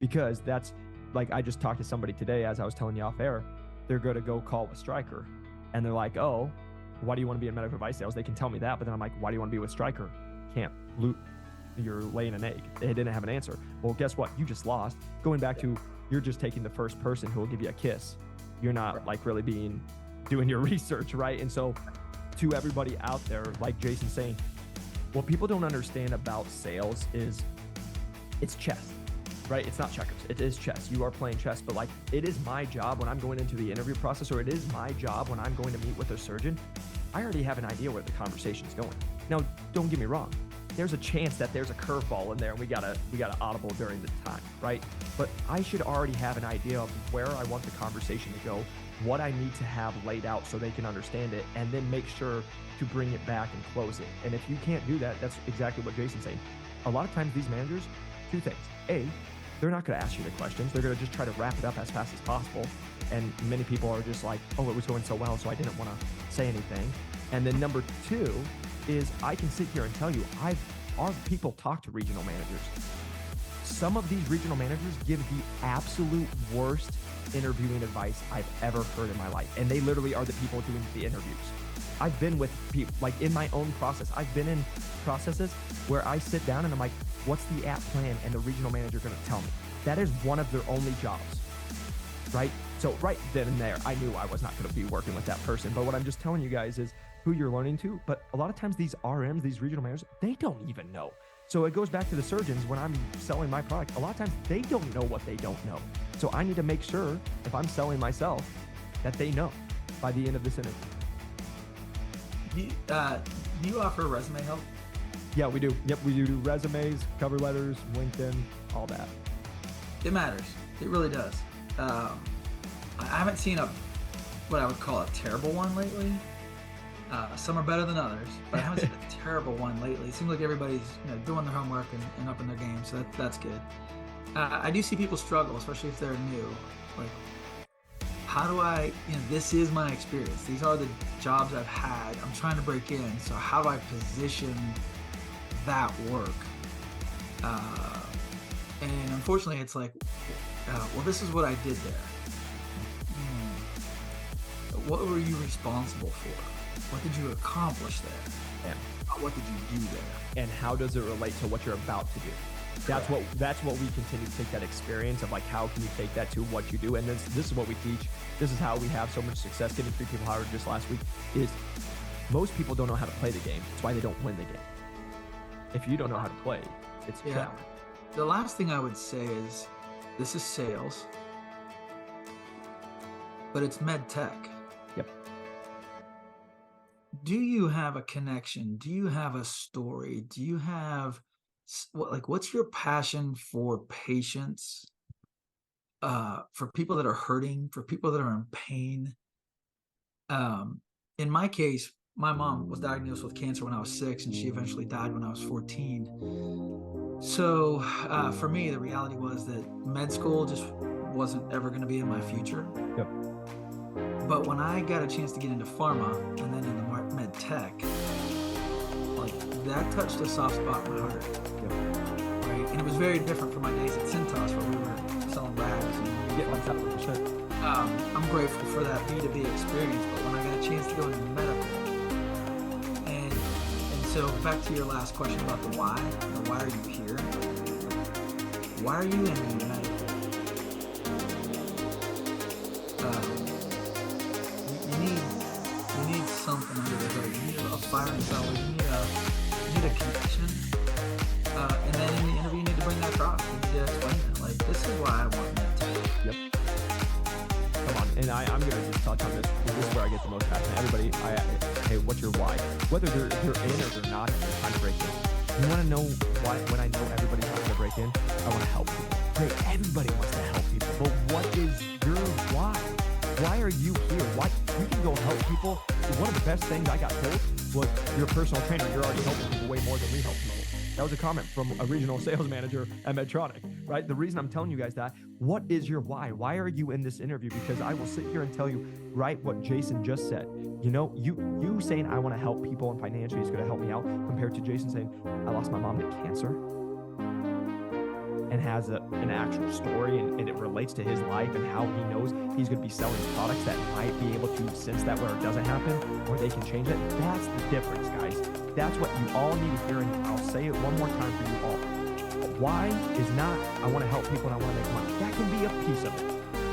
because that's like, I just talked to somebody today, as I was telling you off air, they're going to go call with Stryker and they're like, oh, why do you want to be in medical device sales? They can tell me that, but then I'm like, why do you want to be with Stryker? Can't loot. You're laying an egg. They didn't have an answer. Well, guess what? You just lost. Going back to, you're just taking the first person who will give you a kiss. You're not like really doing your research, right? And so to everybody out there, like Jason's saying, what people don't understand about sales is it's chess, right? It's not checkers. It is chess. You are playing chess, but like, it is my job when I'm going into the interview process, or it is my job when I'm going to meet with a surgeon. I already have an idea where the conversation is going. Now, don't get me wrong. There's a chance that there's a curveball in there and we gotta audible during the time, right? But I should already have an idea of where I want the conversation to go, what I need to have laid out so they can understand it, and then make sure to bring it back and close it. And if you can't do that, that's exactly what Jason's saying. A lot of times these managers, two things. A, they're not gonna ask you the questions. They're gonna just try to wrap it up as fast as possible. And many people are just like, oh, it was going so well, so I didn't wanna say anything. And then number two is, I can sit here and tell you, our people talk to regional managers. Some of these regional managers give the absolute worst interviewing advice I've ever heard in my life. And they literally are the people doing the interviews. I've been with people, like in my own process, I've been in processes where I sit down and I'm like, what's the app plan? And the regional manager gonna tell me. That is one of their only jobs, right? So right then and there, I knew I was not gonna be working with that person. But what I'm just telling you guys is who you're learning to. But a lot of times these RMs, these regional managers, they don't even know. So it goes back to the surgeons when I'm selling my product. A lot of times they don't know what they don't know. So I need to make sure if I'm selling myself that they know by the end of this interview. Do you offer resume help? Yeah, we do. Yep, we do resumes, cover letters, LinkedIn, all that. It matters. It really does. I haven't seen what I would call a terrible one lately. Some are better than others, but I haven't seen a terrible one lately. It seems like everybody's doing their homework and up in their game, so that's good. I do see people struggle, especially if they're new. Like, how do I, this is my experience. These are the jobs I've had. I'm trying to break in, so how do I position that work? And unfortunately, it's like, well, this is what I did there. What were you responsible for? What did you accomplish there? And what did you do there? And how does it relate to what you're about to do? That's what we continue to take that experience of, like, how can you take that to what you do? And this is what we teach. This is how we have so much success getting 3 people hired just last week. Is most people don't know how to play the game. That's why they don't win the game. If you don't know how to play, it's a challenge. The last thing I would say is, this is sales, but it's MedTech. Yep. Do you have a connection? Do you have a story? Do you have what's your passion for patients, for people that are hurting, for people that are in pain? In my case, my mom was diagnosed with cancer when I was 6, and she eventually died when I was 14. So for me, the reality was that med school just wasn't ever going to be in my future. Yep. But when I got a chance to get into pharma and then into med tech, like, that touched a soft spot in my heart. Yep. Right? And it was very different from my days at Cintas, where we were selling bags. I'm grateful for that B2B experience, but when I got a chance to go into medical, and so back to your last question about the why, or why are you here? Why are you in medical? You need something under the hood. You need a fire inside. You need a connection. And then in the interview, you need to bring that across. You need to explain that. Like, this is why I want MedTech. Yep. Come on. And I'm going to just touch on this. This is where I get the most passionate. Everybody, hey, what's your why? Whether they're in or they're not, they're trying to break in. You want to know why? When I know everybody's trying to break in, I want to help people. Great. Everybody wants to help people. But what is your why? Why are you here? Why you can go help people? One of the best things I got told was, you're a personal trainer. You're already helping people way more than we help people. That was a comment from a regional sales manager at Medtronic, right? The reason I'm telling you guys that, what is your why? Why are you in this interview? Because I will sit here and tell you, right, what Jason just said. You saying I want to help people and financially is going to help me out, compared to Jason saying, I lost my mom to cancer. and has an actual story and it relates to his life and how he knows he's going to be selling products that might be able to sense that where it doesn't happen or they can change it, that's the difference, guys. That's what you all need to hear, and I'll say it one more time for you all. Why is not, I want to help people and I want to make money. That can be a piece of it.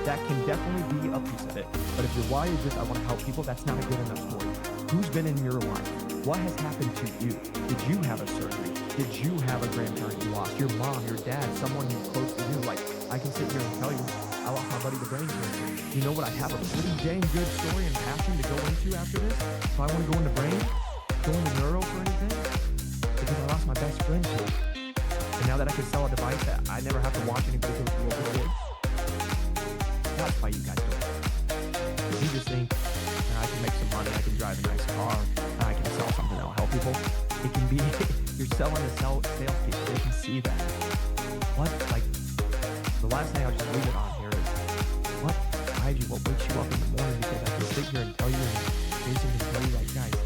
That can definitely be a piece of it. But if your why is just, I want to help people, that's not a good enough story. Who's been in your life? What has happened to you? Did you have a surgery? Did you have a grandparent you lost? Your mom, your dad, someone who's close to you? Like, I can sit here and tell you, I lost my buddy to brain cancer. You know what? I have a pretty dang good story and passion to go into after this. If I want to go into brain, go into neuro for anything, because I lost my best friend to it. And now that I can sell a device that I never have to watch anybody go through what we did, that's why you guys do it. You just think, I can make some money, I can drive a nice car, and I can sell something that'll help people. It can be, you're selling to salespeople. They can see that. What, like, the last thing I'll just leave it on here is, what drives you, what wakes you up in the morning? Because I can sit here and tell you, and Jason can tell you, like, guys,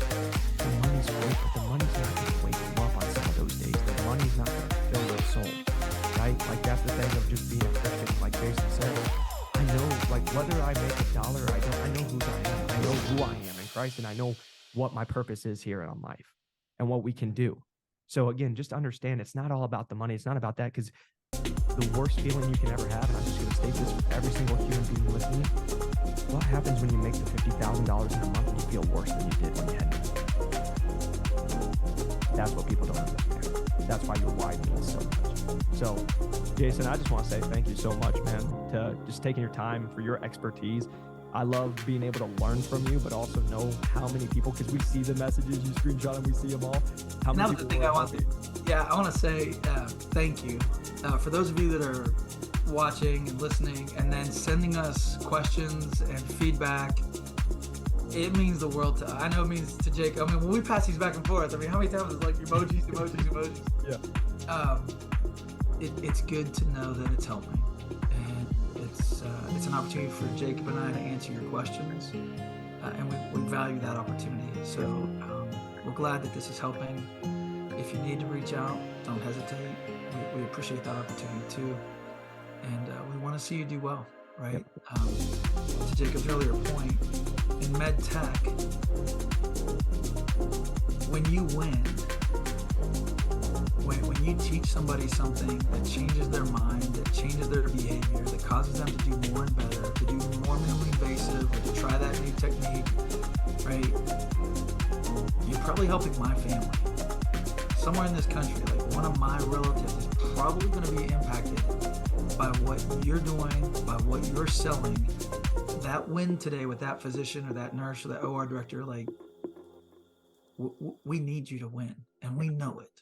the money's great, but the money's not going to wake you up on some of those days. The money's not going to fill your soul, right? Like, that's the thing of just being a Christian. Like Jason said, I know, like, whether I make $1 or I don't, I know who I am. I know who I am in Christ, and I know what my purpose is here in life and what we can do. So again, just understand it's not all about the money. It's not about that, because the worst feeling you can ever have, and I'm just going to state this for every single human being listening, what happens when you make the $50,000 in a month and you feel worse than you did when you had nothing? That's what people don't understand. That's why your why means so much. So, Jason, I just want to say thank you so much, man, to just taking your time for your expertise. I love being able to learn from you, but also know how many people, because we see the messages, you screenshot them, we see them all. How many people I want to say thank you. For those of you that are watching and listening and then sending us questions and feedback, it means the world to us. I know it means to Jake. I mean, when we pass these back and forth, I mean, how many times it's like emojis? Yeah. It's good to know that it's helping. It's an opportunity for Jacob and I to answer your questions, and we value that opportunity. So we're glad that this is helping. If you need to reach out, don't hesitate. We appreciate that opportunity too, and we want to see you do well, right? To Jacob's earlier point, in MedTech, when you win, when you teach somebody something that changes their mind, that changes their behavior, that causes them to do more and better, to do more minimally invasive, or to try that new technique, right? You're probably helping my family. Somewhere in this country, like one of my relatives is probably going to be impacted by what you're doing, by what you're selling. That win today with that physician or that nurse or that OR director, like, we need you to win, and we know it.